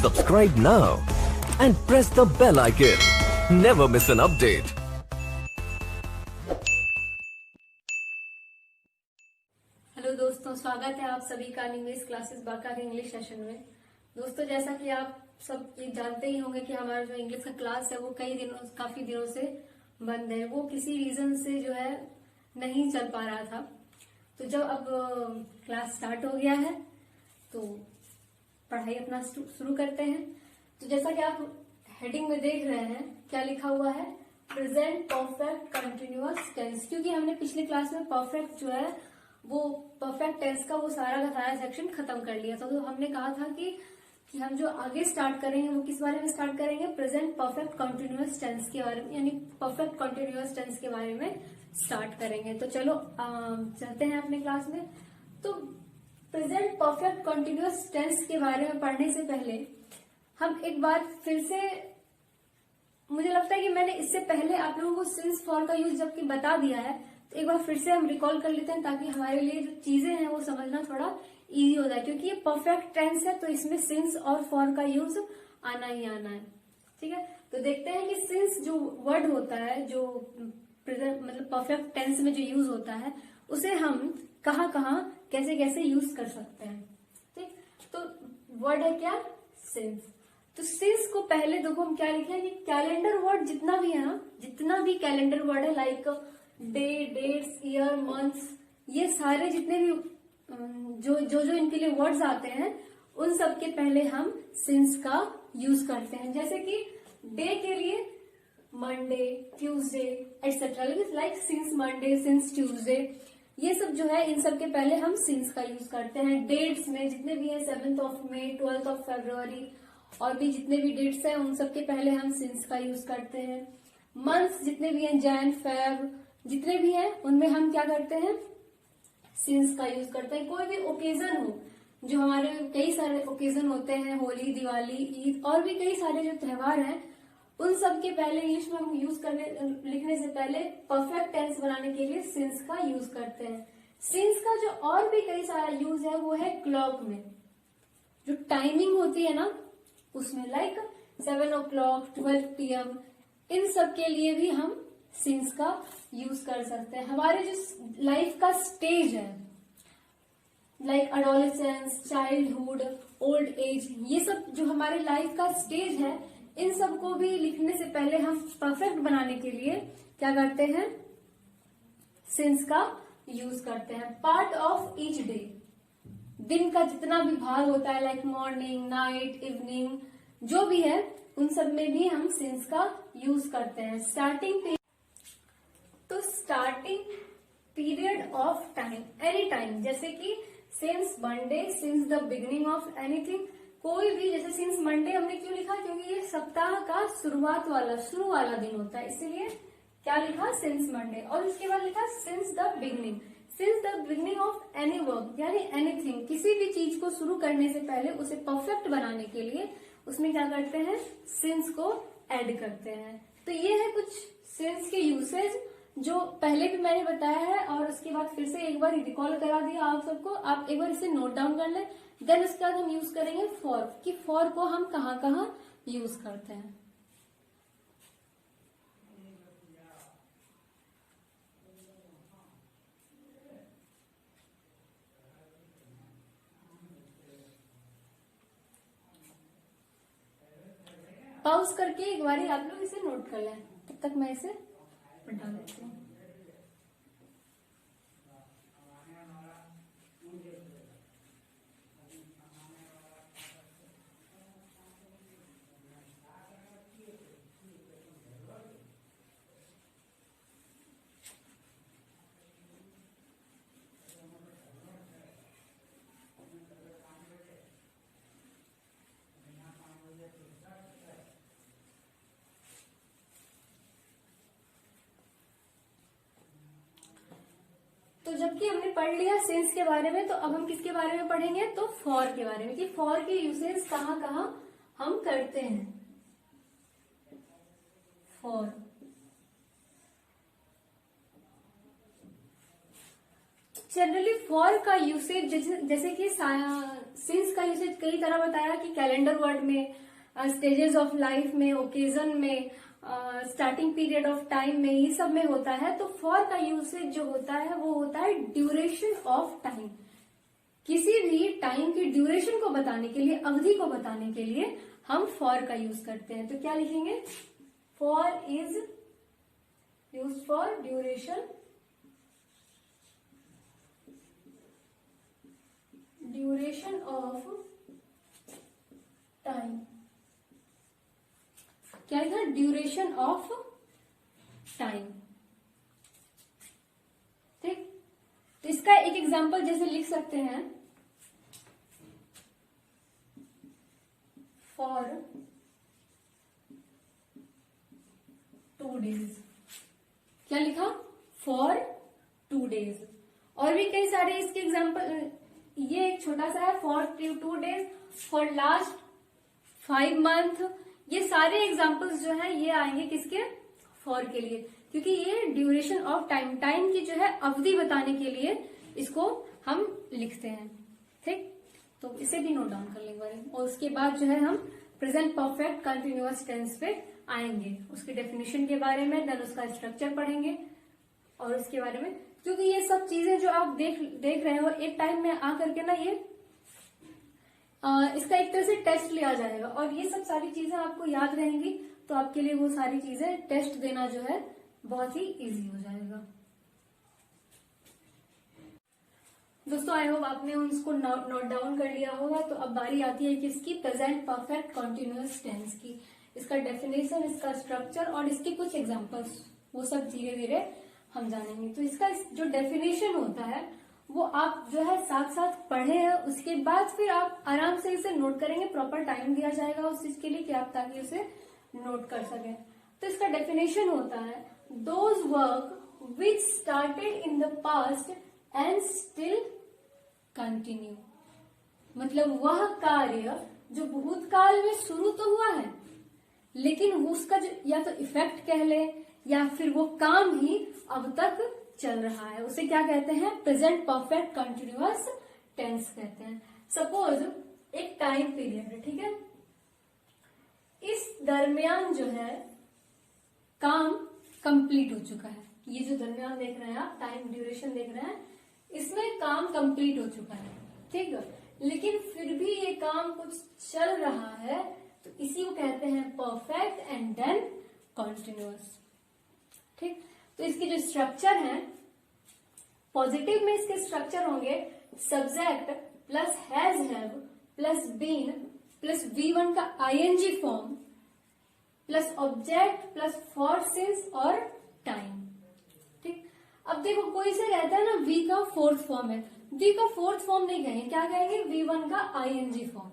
Subscribe now and press the bell icon. Never miss an update. Hello दोस्तों, स्वागत है आप सभी का इंग्लिश क्लासेस बाका के इंग्लिश सेशन में। दोस्तों, जैसा कि आप सब ये जानते ही होंगे कि हमारा जो इंग्लिश का क्लास है वो काफी दिनों से बंद है। वो किसी रीजन से जो है नहीं चल पा रहा था। तो जब अब क्लास स्टार्ट हो गया है तो पढ़ाई अपना शुरू करते हैं। तो जैसा कि आप हेडिंग में देख रहे हैं, क्या लिखा हुआ है, प्रेजेंट परफेक्ट कंटिन्यूअस टेंस। क्योंकि हमने पिछली क्लास में परफेक्ट जो है वो परफेक्ट टेंस का वो सारा का सारा सेक्शन खत्म कर लिया था। तो हमने कहा था कि हम जो आगे स्टार्ट करेंगे वो किस बारे में स्टार्ट करेंगे, प्रेजेंट परफेक्ट कंटिन्यूअस टेंस के बारे में, यानी परफेक्ट कंटिन्यूअस टेंस के बारे में स्टार्ट करेंगे। तो चलो चलते हैं अपने क्लास में। तो प्रेजेंट परफेक्ट कंटिन्यूअस टेंस के बारे में पढ़ने से पहले हम एक बार फिर से, मुझे लगता है कि मैंने इससे पहले आप लोगों को सिंस फॉर का यूज जबकि बता दिया है, तो एक बार फिर से हम रिकॉल कर लेते हैं ताकि हमारे लिए जो चीजें हैं वो समझना थोड़ा इजी हो जाए। क्योंकि ये परफेक्ट टेंस है तो इसमें सिंस और फॉर का यूज आना ही आना है। ठीक है, तो देखते हैं कि सिंस जो वर्ड होता है, जो प्रेजेंट मतलब परफेक्ट टेंस में जो यूज होता है, उसे हम कहाँ कहाँ कैसे कैसे यूज कर सकते हैं। ठीक, तो वर्ड है क्या, सिंस। तो सिंस को पहले देखो हम क्या लिखे हैं, कैलेंडर वर्ड जितना भी है ना, जितना भी कैलेंडर वर्ड है, like day, dates, year, months, ये सारे जितने भी जो इनके लिए वर्ड्स आते हैं उन सब के पहले हम सिंस का यूज करते हैं। जैसे कि डे के लिए Monday, Tuesday etcetera, like since Monday, since Tuesday, ये सब जो है इन सब के पहले हम सिंस का यूज करते हैं। डेट्स में जितने भी है 7th of May, 12th of February और भी जितने भी डेट्स हैं उन सब के पहले हम सिंस का यूज करते हैं। मंथ्स जितने भी हैं, जैन, फेब, जितने भी हैं उनमें हम क्या करते हैं, सिंस का यूज करते हैं। कोई भी ओकेजन हो, जो हमारे कई सारे ओकेजन होते हैं, होली, दिवाली, ईद और भी कई सारे जो त्योहार हैं, उन सब के पहले इंग्लिश में हम यूज करने लिखने से पहले परफेक्ट टेंस बनाने के लिए सिंस का यूज करते हैं। सिंस का जो और भी कई सारा यूज है वो है क्लॉक में, जो टाइमिंग होती है ना उसमें, लाइक 7 o'clock, 12 PM, इन सब के लिए भी हम सिंस का यूज कर सकते हैं। हमारे जो लाइफ का स्टेज है, like adolescence, childhood, old age, ये सब जो हमारे लाइफ का स्टेज है, इन सब को भी लिखने से पहले हम परफेक्ट बनाने के लिए क्या करते हैं, सिंस का यूज करते हैं। पार्ट ऑफ ईच डे, दिन का जितना भी भाग होता है, लाइक मॉर्निंग, नाइट, इवनिंग, जो भी है उन सब में भी हम सिंस का यूज करते हैं। Starting period of time, any time, जैसे कि since Monday, since the beginning of anything, कोई भी, जैसे सिंस मंडे हमने क्यों लिखा, क्योंकि ये सप्ताह का शुरू वाला दिन होता है, इसीलिए क्या लिखा, सिंस मंडे। और उसके बाद लिखा since the beginning of any work, यानी एनीथिंग, किसी भी चीज को शुरू करने से पहले उसे परफेक्ट बनाने के लिए उसमें क्या करते हैं, सिंस को ऐड करते हैं। तो ये है कुछ सिंस के यूसेज जो पहले भी मैंने बताया है, और उसके बाद फिर से एक बार रिकॉल करा दिया आप सबको। आप एक बार इसे नोट डाउन कर लें। देन उसके बाद हम यूज करेंगे फॉर, कि फॉर को हम कहाँ कहाँ यूज करते हैं। पॉज करके एक बार आप लोग इसे नोट कर लें, तब तक मैं इसे हटा देती हूँ। तो जबकि हमने पढ़ लिया सिंस के बारे में, तो अब हम किसके बारे में पढ़ेंगे, तो फॉर के बारे में, कि फॉर के यूसेज कहाँ कहाँ हम करते हैं। फॉर जनरली फॉर का यूसेज जैसे कि सिंस का यूसेज कई तरह बताया कि कैलेंडर वर्ड में, स्टेजेस ऑफ लाइफ में, ओकेजन में, स्टार्टिंग पीरियड ऑफ टाइम में, ये सब में होता है। तो फॉर का यूसेज जो होता है वो होता है ड्यूरेशन ऑफ टाइम। किसी भी टाइम की ड्यूरेशन को बताने के लिए, अवधि को बताने के लिए हम फॉर का यूज करते हैं। तो क्या लिखेंगे? For is use for duration, duration of time. क्या लिखा? Duration of time. ठीक, तो इसका एक एग्जांपल जैसे लिख सकते हैं, फॉर 2 days। क्या लिखा? For 2 days। और भी कई सारे इसके एग्जांपल, ये एक छोटा सा है, for 2 days, for last 5 month। ये सारे एग्जांपल्स जो है ये आएंगे किसके? फॉर के लिए, क्योंकि ये ड्यूरेशन ऑफ टाइम, टाइम की जो है अवधि बताने के लिए इसको हम लिखते हैं। ठीक, तो इसे भी नोट डाउन कर लेंगे। और उसके बाद जो है हम प्रेजेंट परफेक्ट कंटिन्यूअस टेंस पे आएंगे, उसकी डेफिनेशन के बारे में, देन उसका स्ट्रक्चर पढ़ेंगे और उसके बारे में, क्योंकि ये सब चीजें जो आप देख रहे हो एक टाइम में आकर के ना, ये इसका एक तरह से टेस्ट लिया जाएगा और ये सब सारी चीजें आपको याद रहेंगी, तो आपके लिए वो सारी चीजें टेस्ट देना जो है बहुत ही इजी हो जाएगा। दोस्तों आई होप आपने उसको नोट डाउन कर लिया होगा। तो अब बारी आती है किसकी? प्रेजेंट परफेक्ट कंटिन्यूअस टेंस की। इसका डेफिनेशन, इसका स्ट्रक्चर और इसके कुछ एग्जांपल्स, वो सब धीरे धीरे हम जानेंगे। तो इसका जो डेफिनेशन होता है वो आप जो है साथ साथ पढ़े हैं, उसके बाद फिर आप आराम से इसे नोट करेंगे। प्रॉपर टाइम दिया जाएगा उस चीज के लिए कि आप ताकि उसे नोट कर सकें। तो इसका डेफिनेशन होता है, those work which started in the past and still continue. मतलब वह कार्य जो भूतकाल में शुरू तो हुआ है, लेकिन उसका जो या तो इफेक्ट कह ले या फिर वो काम ही अब तक चल रहा है, उसे क्या कहते हैं? प्रेजेंट परफेक्ट कंटिन्यूअस टेंस कहते हैं। सपोज एक टाइम पीरियड है, ठीक है, इस दरमियान जो है काम कंप्लीट हो चुका है। ये जो दरमियान देख रहे हैं आप, टाइम ड्यूरेशन देख रहे हैं, इसमें काम कंप्लीट हो चुका है, ठीक है, लेकिन फिर भी ये काम कुछ चल रहा है, तो इसी को कहते हैं परफेक्ट एंड देन कंटिन्यूअस। ठीक, तो इसके जो स्ट्रक्चर है, पॉजिटिव में इसके स्ट्रक्चर होंगे subject plus has have plus been plus V1 का ING form plus object plus for since और टाइम। ठीक, अब देखो कोई से कहता है ना V का 4th फॉर्म है, V का 4th फॉर्म नहीं कहेंगे, क्या कहेंगे? V1 का ING फॉर्म।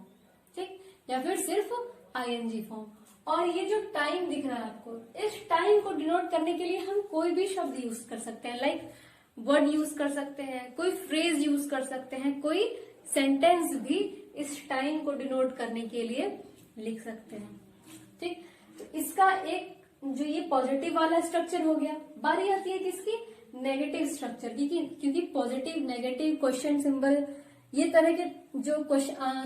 ठीक, या फिर सिर्फ ING फॉर्म। और ये जो टाइम दिख रहा है आपको, इस टाइम को डिनोट करने के लिए हम कोई भी शब्द यूज कर सकते हैं, लाइक वर्ड यूज कर सकते हैं, कोई फ्रेज यूज कर सकते हैं, कोई सेंटेंस भी इस टाइम को डिनोट करने के लिए लिख सकते हैं। ठीक, तो इसका एक जो ये पॉजिटिव वाला स्ट्रक्चर हो गया। बारी आती है किसकी? नेगेटिव स्ट्रक्चर की, क्योंकि पॉजिटिव, नेगेटिव, क्वेश्चन सिंबल, ये तरह के जो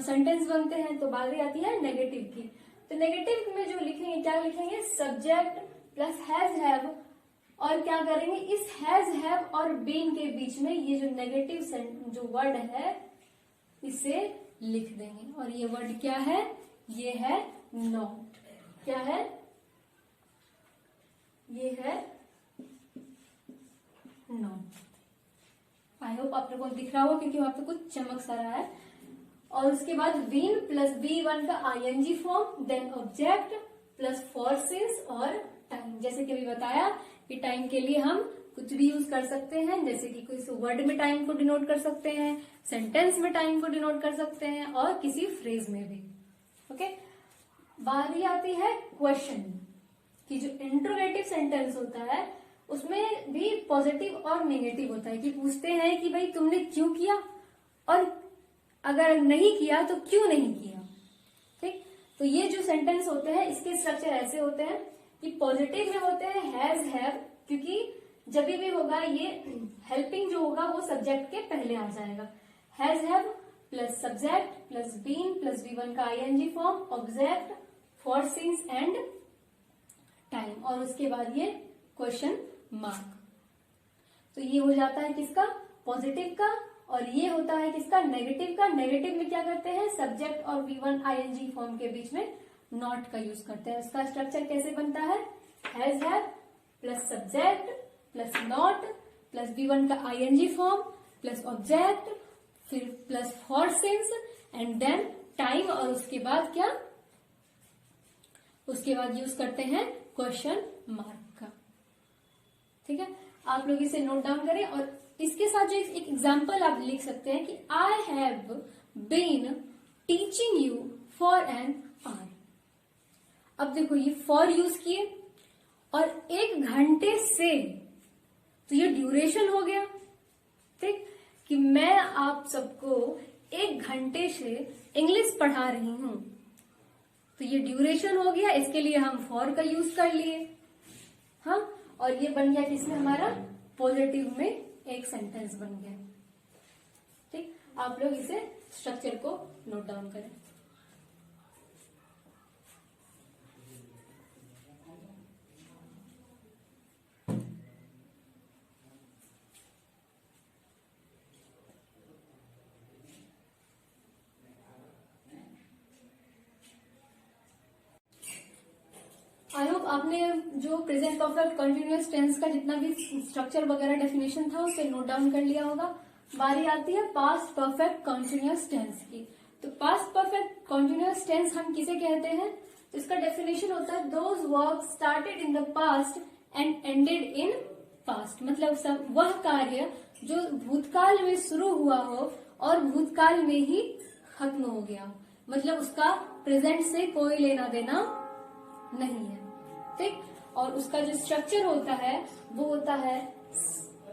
सेंटेंस बनते हैं, तो बारी आती है नेगेटिव की। तो नेगेटिव में जो लिखेंगे, क्या लिखेंगे? सब्जेक्ट प्लस हैज हैव, और क्या करेंगे? इस हैज हैव और बीन के बीच में ये जो नेगेटिव जो वर्ड है इसे लिख देंगे। और ये वर्ड क्या है? ये है नॉट। क्या है? ये है नॉट। आई होप आप लोगों को दिख रहा होगा, क्योंकि वहां पे कुछ चमक सा रहा है। और उसके बाद बीन प्लस B1 का ING form, then object plus for since और टाइम। जैसे कि अभी बताया कि टाइम के लिए हम कुछ भी यूज कर सकते हैं, जैसे कि कोई वर्ड में टाइम को डिनोट कर सकते हैं, सेंटेंस में टाइम को डिनोट कर सकते हैं, और किसी फ्रेज में भी। ओके, बारी आती है क्वेश्चन की। जो इंट्रोगेटिव सेंटेंस होता है उसमें भी पॉजिटिव और नेगेटिव होता है, कि पूछते हैं कि भाई तुमने क्यों किया, और अगर नहीं किया तो क्यों नहीं किया। ठीक, तो ये जो सेंटेंस होते हैं इसके स्ट्रक्चर ऐसे होते हैं कि पॉजिटिव में होते हैं हैज हैव, क्योंकि जब भी होगा ये हेल्पिंग जो होगा वो सब्जेक्ट के पहले आ जाएगा। Has have plus subject plus been plus V1 का ING form, object, for, since and time, और उसके बाद ये क्वेश्चन मार्क। तो ये हो जाता है किसका, पॉजिटिव का, और ये होता है किसका, नेगेटिव का। नेगेटिव में क्या करते हैं, सब्जेक्ट और V1 आईएनजी फॉर्म के बीच में नॉट का यूज करते हैं। उसका स्ट्रक्चर कैसे बनता है, has have plus subject plus not plus V1 का आईएनजी फॉर्म प्लस ऑब्जेक्ट, फिर plus for, since and then time, और उसके बाद क्या, उसके बाद यूज करते हैं क्वेश्चन मार्क का। ठीक है, आप लोग इसे नोट डाउन करें, और इसके साथ जो एक एग्जाम्पल आप लिख सकते हैं कि I have been teaching you for an hour. अब देखो ये फॉर यूज किए और 1 घंटे से, तो ये ड्यूरेशन हो गया। ठीक, कि मैं आप सबको 1 घंटे से इंग्लिश पढ़ा रही हूं, तो ये ड्यूरेशन हो गया, इसके लिए हम फॉर का यूज कर लिए। हाँ, और ये बन गया किसमें, हमारा पॉजिटिव में एक सेंटेंस बन गया। ठीक, आप लोग इसे स्ट्रक्चर को नोट डाउन करें। आई होप आपने जो प्रेजेंट परफेक्ट कंटिन्यूअस टेंस का जितना भी स्ट्रक्चर वगैरह डेफिनेशन था उसे नोट डाउन कर लिया होगा। बारी आती है पास्ट परफेक्ट कंटिन्यूअस टेंस की। तो पास्ट परफेक्ट कंटिन्यूअस टेंस हम किसे कहते हैं, तो इसका डेफिनेशन होता है those work started in the past and ended in past. मतलब सब वह कार्य जो भूतकाल में शुरू हुआ हो और भूतकाल में ही खत्म हो गया हो, मतलब उसका प्रेजेंट से कोई लेना देना नहीं है। ठीक, और उसका जो स्ट्रक्चर होता है वो होता है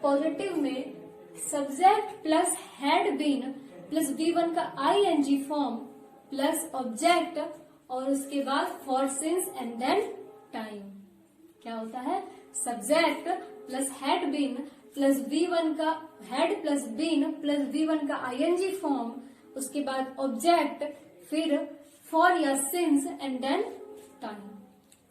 पॉजिटिव में subject plus had been plus V1 का आईएनजी फॉर्म प्लस ऑब्जेक्ट, और उसके बाद for, since and then time. क्या होता है, subject plus had been plus V1 का had plus been plus V1 का आईएनजी फॉर्म, उसके बाद ऑब्जेक्ट, फिर फॉर या सिंस एंड देन टाइम।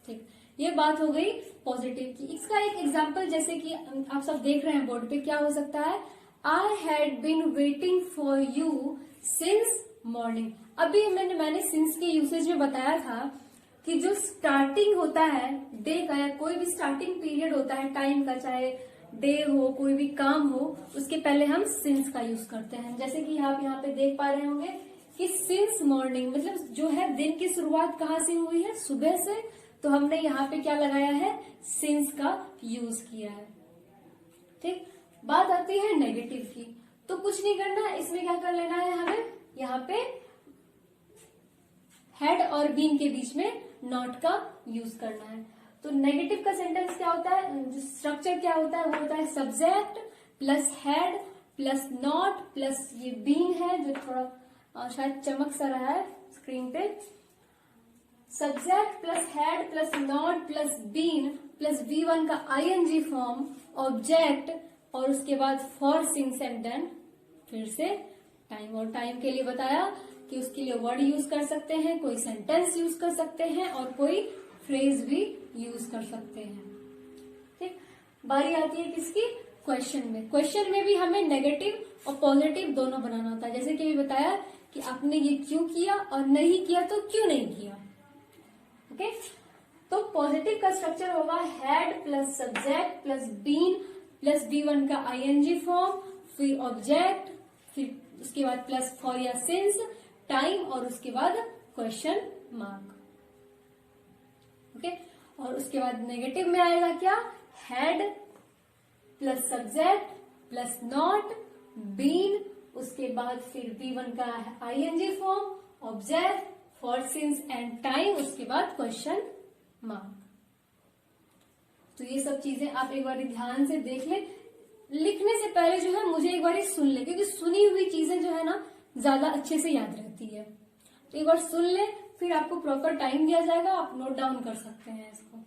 ठीक, ये बात हो गई पॉजिटिव की। इसका एक एग्जाम्पल जैसे कि आप सब देख रहे हैं बोर्ड पे, क्या हो सकता है, I had been waiting for you since morning. अभी मैंने सिंस के यूसेज में बताया था कि जो स्टार्टिंग होता है डे का या कोई भी स्टार्टिंग पीरियड होता है टाइम का, चाहे डे हो कोई भी काम हो, उसके पहले हम सिंस का यूज करते हैं। जैसे कि आप यहाँ पे देख पा रहे होंगे कि सिंस मॉर्निंग मतलब जो है दिन की शुरुआत कहाँ से हुई है, सुबह से, तो हमने यहाँ पे क्या लगाया है, सिंस का यूज किया है। ठीक, बात आती है नेगेटिव की, तो कुछ नहीं करना, इसमें क्या कर लेना है, हमें यहाँ पे हेड और बीन के बीच में नॉट का यूज करना है। तो नेगेटिव का सेंटेंस क्या होता है, जो स्ट्रक्चर क्या होता है, वो होता है subject plus had plus not plus ये बीन है जो थोड़ा शायद चमक सा रहा है स्क्रीन पे, subject plus had plus not plus been plus V1 का आईएनजी फॉर्म, ऑब्जेक्ट, और उसके बाद फॉर, सिंस एंड देन फिर से टाइम। और टाइम के लिए बताया कि उसके लिए वर्ड यूज कर सकते हैं, कोई सेंटेंस यूज कर सकते हैं और कोई फ्रेज भी यूज कर सकते हैं। ठीक, बारी आती है किसकी, क्वेश्चन में। क्वेश्चन में भी हमें नेगेटिव और पॉजिटिव दोनों बनाना होता है। जैसे कि बताया कि आपने ये क्यों किया और नहीं किया तो क्यों नहीं किया। ओके, तो पॉजिटिव का स्ट्रक्चर होगा had plus subject plus been plus V1 का आईएनजी फॉर्म, फिर ऑब्जेक्ट, फिर उसके बाद प्लस फॉर या सिंस, टाइम, और उसके बाद क्वेश्चन मार्क। ओके, और उसके बाद नेगेटिव में आएगा क्या, had plus subject plus not, been, उसके बाद फिर V1 का ING form, object, for, since and time, उसके बाद क्वेश्चन मार्क। तो ये सब चीजें आप एक बार ध्यान से देख ले, लिखने से पहले जो है मुझे एक बार सुन ले, क्योंकि सुनी हुई चीजें जो है ना ज्यादा अच्छे से याद रहती है। तो एक बार सुन ले, फिर आपको प्रॉपर टाइम दिया जाएगा, आप नोट डाउन कर सकते हैं इसको।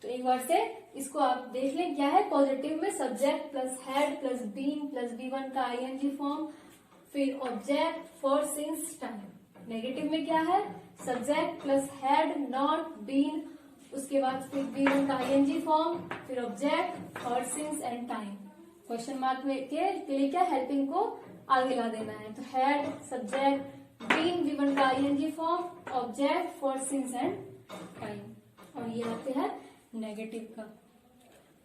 तो एक बार से इसको आप देख लें क्या है। पॉजिटिव में subject plus had plus been plus B1 का आईएनजी फॉर्म, फिर object for since time. Negative में क्या है, subject plus had not been, उसके बाद फिर बी1 का आईएनजी फॉर्म, फिर object for since and time. Question mark में के लिए क्या, हेल्पिंग को आगे ला देना है। तो हैड सब्जेक्ट बीन बी1 का ING form, object for since and time, और ये आते हैं नेगेटिव का।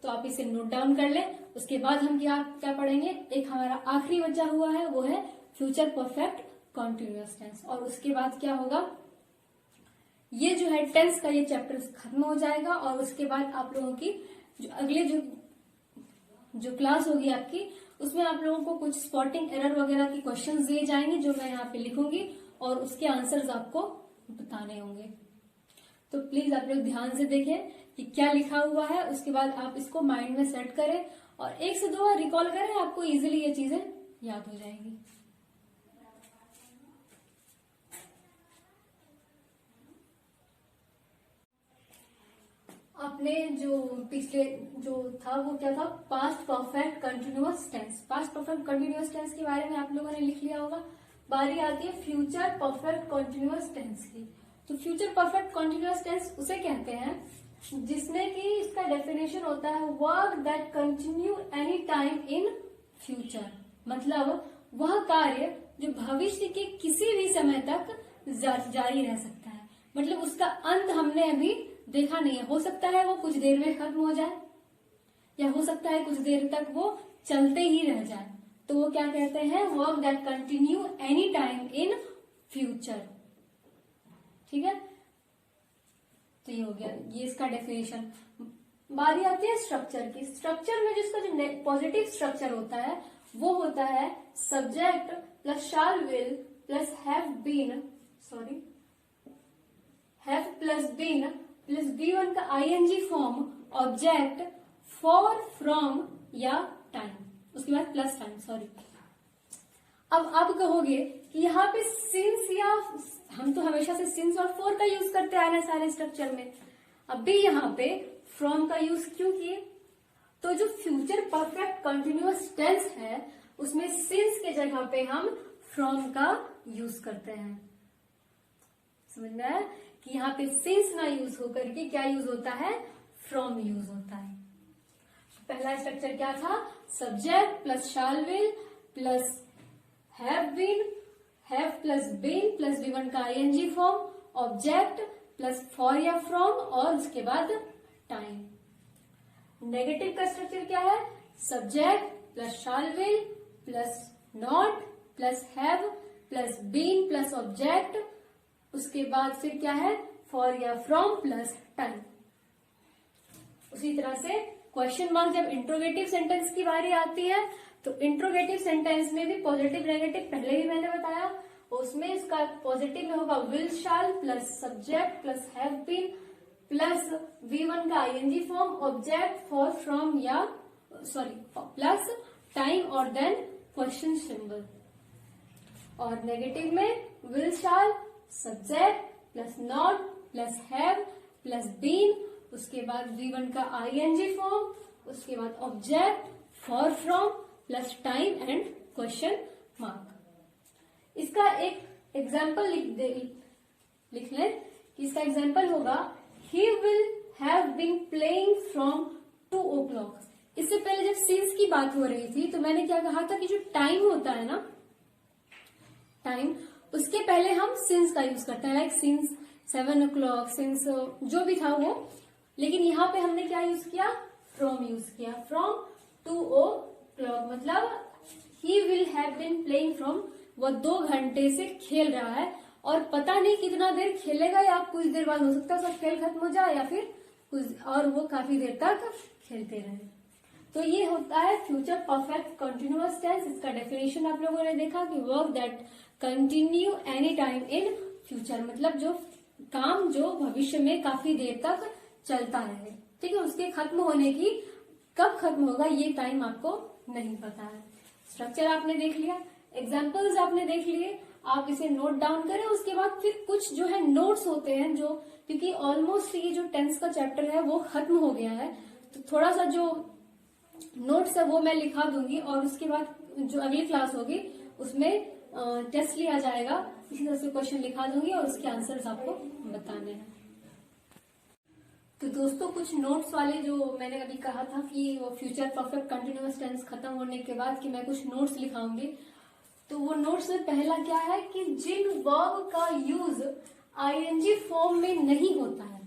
तो आप इसे नोट डाउन कर लें। उसके बाद हम क्या पढ़ेंगे, एक हमारा आखिरी बचा हुआ है वो है फ्यूचर परफेक्ट कॉन्टिन्यूअस टेंस। और उसके बाद क्या होगा, ये जो है टेंस का ये चैप्टर खत्म हो जाएगा। और उसके बाद आप लोगों की जो अगले जो क्लास होगी आपकी, उसमें आप लोगों को कुछ स्पॉटिंग एरर वगैरह की क्वेश्चंस दिए जाएंगे जो मैं यहाँ पे लिखूंगी, और उसके आंसर्स आपको बताने होंगे। तो प्लीज आप लोग ध्यान से देखें कि क्या लिखा हुआ है। उसके बाद आप इसको माइंड में सेट करें और 1 से 2 बार रिकॉल करें, आपको इजीली ये चीजें याद हो जाएंगी। आपने जो पिछले जो था वो क्या था, past perfect continuous tense. Past perfect continuous tense के बारे में आप लोगों ने लिख लिया होगा। बारी आती है फ्यूचर परफेक्ट कंटिन्यूअस टेंस की। तो फ्यूचर परफेक्ट कंटिन्यूअस टेंस उसे कहते हैं जिसमें कि इसका डेफिनेशन होता है work that continue any time in future. मतलब वह कार्य जो भविष्य के किसी भी समय तक जारी रह सकता है। मतलब उसका अंत हमने अभी देखा नहीं है। हो सकता है वो कुछ देर में खत्म हो जाए, या हो सकता है कुछ देर तक वो चलते ही रह जाए। तो वो क्या कहते हैं, work that continue any time in future. ठीक है, तो ये हो गया, ये इसका डेफिनेशन। बारी आती है स्ट्रक्चर की। स्ट्रक्चर में जिसका जो पॉजिटिव स्ट्रक्चर होता है वो होता है subject plus shall will plus have been, sorry have plus been plus B1 का ING form, object for from या टाइम, उसके बाद प्लस टाइम, सॉरी। अब आप कहोगे कि यहाँ पे सिंस, या हम तो हमेशा से सिंस और फॉर का यूज करते आ रहे हैं सारे स्ट्रक्चर में, अब भी यहाँ पे फ्रॉम का यूज क्यों किए? तो जो फ्यूचर परफेक्ट कंटिन्यूअस टेंस है उसमें सिंस के जगह पे हम फ्रॉम का यूज करते हैं। समझ में आया कि यहाँ पे सिंस ना यूज होकर के क्या यूज होता है, फ्रॉम यूज होता है। पहला स्ट्रक्चर क्या था, subject plus shall will plus have been, have plus been plus B1 का ING form, object plus for या फ्रॉम, और उसके बाद टाइम। नेगेटिव का स्ट्रक्चर क्या है, subject plus shall will plus not plus have plus been plus object, उसके बाद फिर क्या है, फॉर या फ्रॉम प्लस टाइम। उसी तरह से क्वेश्चन मार्क जब इंट्रोगेटिव सेंटेंस की बारी आती है तो इंट्रोगेटिव सेंटेंस में भी पॉजिटिव नेगेटिव पहले ही मैंने बताया, उसमें इसका पॉजिटिव में होगा will shall plus subject plus have been plus B1 का ING form, object for from या सॉरी प्लस टाइम और देन क्वेश्चन सिंबल। और नेगेटिव में will shall subject plus not plus have plus been, उसके बाद बी1 का आईएनजी फॉर्म, उसके बाद object for from plus time and question mark. इसका एक एग्जाम्पल लिख लें कि इसका एग्जाम्पल होगा he will have been playing from 2 o'clock। इससे पहले जब सिंस की बात हो रही थी तो मैंने क्या कहा था कि जो टाइम होता है ना, टाइम, उसके पहले हम सिंस का यूज करते हैं, लाइक सिंस 7 o'clock, सिंस जो भी था वो। लेकिन यहाँ पे हमने क्या यूज किया, फ्रॉम यूज किया, फ्रॉम 2 o'clock। मतलब he will have been playing from, वह 2 घंटे से खेल रहा है और पता नहीं कितना देर खेलेगा, या कुछ देर बाद हो सकता है उसका खेल खत्म हो जाए या फिर कुछ और वो काफी देर तक खेलते रहे। तो ये होता है फ्यूचर परफेक्ट कंटिन्यूअस टेंस। इसका डेफिनेशन आप लोगों ने देखा कि work that continue any time in future, मतलब जो काम जो भविष्य में काफी देर तक चलता रहे। ठीक है, उसके खत्म होने की कब खत्म होगा ये टाइम आपको नहीं पता है। स्ट्रक्चर आपने देख लिया, एग्जाम्पल्स आपने देख लिए। आप इसे नोट डाउन करें। उसके बाद फिर कुछ जो है नोट्स होते हैं, जो क्योंकि ऑलमोस्ट ये जो टेंस का चैप्टर है वो खत्म हो गया है, तो थोड़ा सा जो नोट्स है वो मैं लिखा दूंगी, और उसके बाद जो अगली क्लास होगी उसमें टेस्ट लिया जाएगा, इसी तरह से क्वेश्चन लिखा दूंगी और उसके आंसर्स आपको बताने हैं। तो दोस्तों कुछ नोट्स वाले जो मैंने अभी कहा था कि वो फ्यूचर परफेक्ट कंटिन्यूअस टेंस खत्म होने के बाद कि मैं कुछ नोट्स लिखाऊंगी, तो वो नोट्स में पहला क्या है कि जिन वर्ब का यूज आईएनजी फॉर्म में नहीं होता है,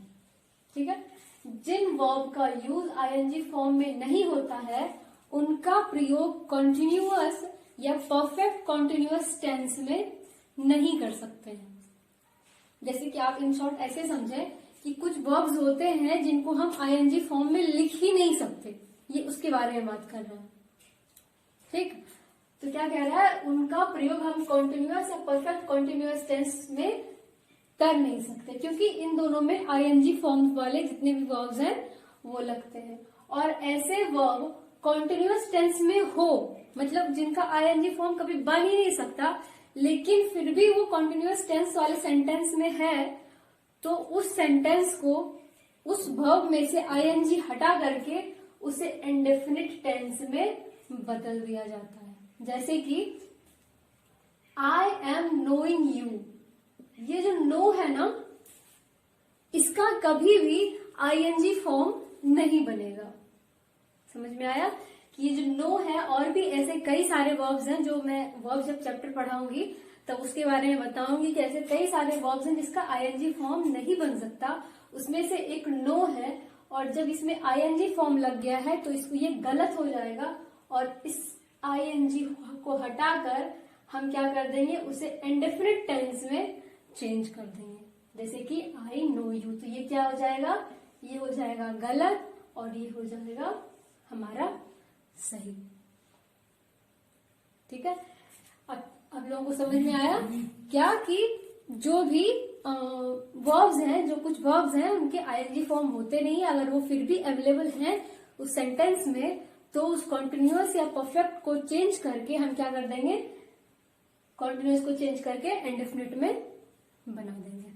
ठीक है, जिन वर्ब का यूज आईएनजी फॉर्म में नहीं होता है उनका प्रयोग कॉन्टिन्यूअस या परफेक्ट कॉन्टिन्यूअस टेंस में नहीं कर सकते हैं। जैसे कि आप इन शॉर्ट ऐसे समझें कि कुछ वर्ब्स होते हैं जिनको हम आईएनजी फॉर्म में लिख ही नहीं सकते, ये उसके बारे में बात कर रहे हैं, ठीक। तो क्या कह रहा है, उनका प्रयोग हम कॉन्टिन्यूअस या परफेक्ट कॉन्टिन्यूअस टेंस में कर नहीं सकते, क्योंकि इन दोनों में आईएनजी फॉर्म वाले जितने भी वर्ब्स हैं वो लगते हैं। और ऐसे वर्ब कॉन्टिन्यूअस टेंस में हो, मतलब जिनका आईएनजी फॉर्म कभी बन ही नहीं सकता, लेकिन फिर भी वो कॉन्टिन्यूअस टेंस वाले सेंटेंस में है, तो उस सेंटेंस को उस वर्ब में से आईएनजी हटा करके उसे इंडेफिनिट टेंस में बदल दिया जाता है। जैसे कि आई एम नोइंग यू, ये जो नो है ना, इसका कभी भी आईएनजी फॉर्म नहीं बनेगा। समझ में आया कि ये जो नो है, और भी ऐसे कई सारे वर्ब्स हैं जो मैं वर्ब जब चैप्टर पढ़ाऊंगी तब उसके बारे में बताऊंगी कि ऐसे कई सारे वर्ब्स हैं जिसका आईएनजी फॉर्म नहीं बन सकता, उसमें से एक नो है, और जब इसमें आईएनजी फॉर्म लग गया है तो इसको ये गलत हो जाएगा, और इस आईएनजी को हटाकर हम क्या कर देंगे, उसे इंडेफिनिट टेंस में चेंज कर देंगे। जैसे कि आई नो यू, तो ये क्या हो जाएगा, ये हो जाएगा गलत और ये हो जाएगा हमारा सही, ठीक है। अब लोगों को समझ में आया क्या कि जो भी वर्ब्स हैं, जो कुछ वर्ब्स हैं उनके आईएनजी फॉर्म होते नहीं है, अगर वो फिर भी अवेलेबल हैं उस सेंटेंस में, तो उस कॉन्टिन्यूअस या परफेक्ट को चेंज करके हम क्या कर देंगे, कॉन्टिन्यूअस को चेंज करके इंडेफिनिट में बना देंगे,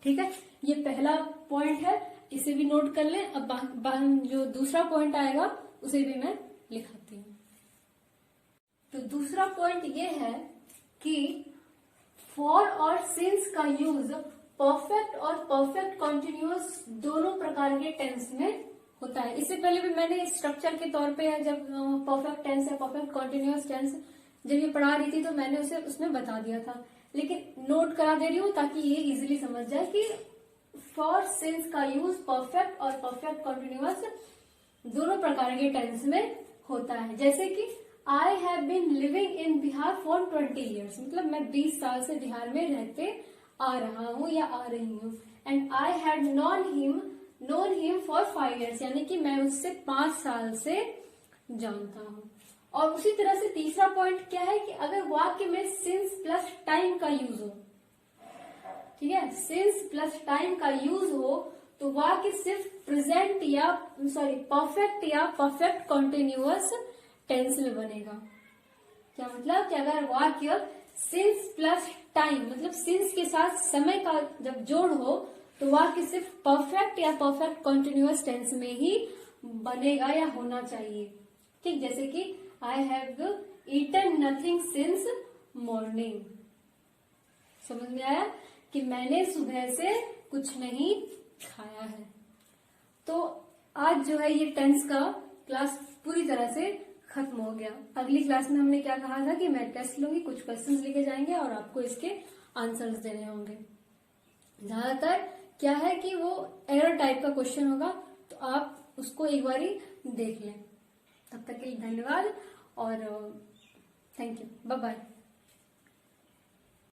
ठीक है। ये पहला पॉइंट है, इसे भी नोट कर लें। अब जो दूसरा पॉइंट आएगा उसे भी मैं लिखाती हूँ। तो दूसरा पॉइंट ये है कि फॉर और सिंस का यूज परफेक्ट और परफेक्ट कॉन्टिन्यूअस दोनों प्रकार के टेंस में होता है। इससे पहले भी मैंने स्ट्रक्चर के तौर पे जब परफेक्ट टेंस या परफेक्ट कॉन्टिन्यूअस टेंस जब ये पढ़ा रही थी तो मैंने उसे उसमें बता दिया था, लेकिन नोट करा दे रही हूँ ताकि ये इजीली समझ जाए कि फॉर सिंस का यूज परफेक्ट और परफेक्ट कॉन्टिन्यूअस दोनों प्रकार के टेंस में होता है। जैसे कि I have been living in Bihar for 20 years, मतलब मैं 20 साल से बिहार में रहते आ रहा हूँ या आ रही हूँ। And I had known him for 5 years, यानी कि मैं उससे 5 साल से जानता हूँ। और उसी तरह से तीसरा पॉइंट क्या है कि अगर वाक्य में सिंस प्लस टाइम का यूज हो, ठीक है, सिंस प्लस टाइम का यूज हो, तो वाक्य सिर्फ प्रेजेंट या परफेक्ट या परफेक्ट कॉन्टिन्यूअस टेंस में बनेगा। क्या मतलब कि अगर वाक्य सिंस प्लस टाइम, मतलब सिंस के साथ समय का जब जोड़ हो, तो वाक्य सिर्फ परफेक्ट या परफेक्ट कॉन्टिन्यूअस टेंस में ही बनेगा या होना चाहिए, ठीक। जैसे कि I have eaten nothing since morning, समझ में आया कि मैंने सुबह से कुछ नहीं खाया है। तो आज जो है ये टेंस का क्लास पूरी तरह से खत्म हो गया। अगली क्लास में हमने क्या कहा था कि मैं टेस्ट लूंगी, कुछ क्वेश्चंस लिखे जाएंगे और आपको इसके आंसर्स देने होंगे। ज्यादातर क्या है कि वो एरर टाइप का क्वेश्चन होगा, तो आप उसको एक बारी देख लें। तब तक के लिए धन्यवाद और थैंक यू, बाय बाय।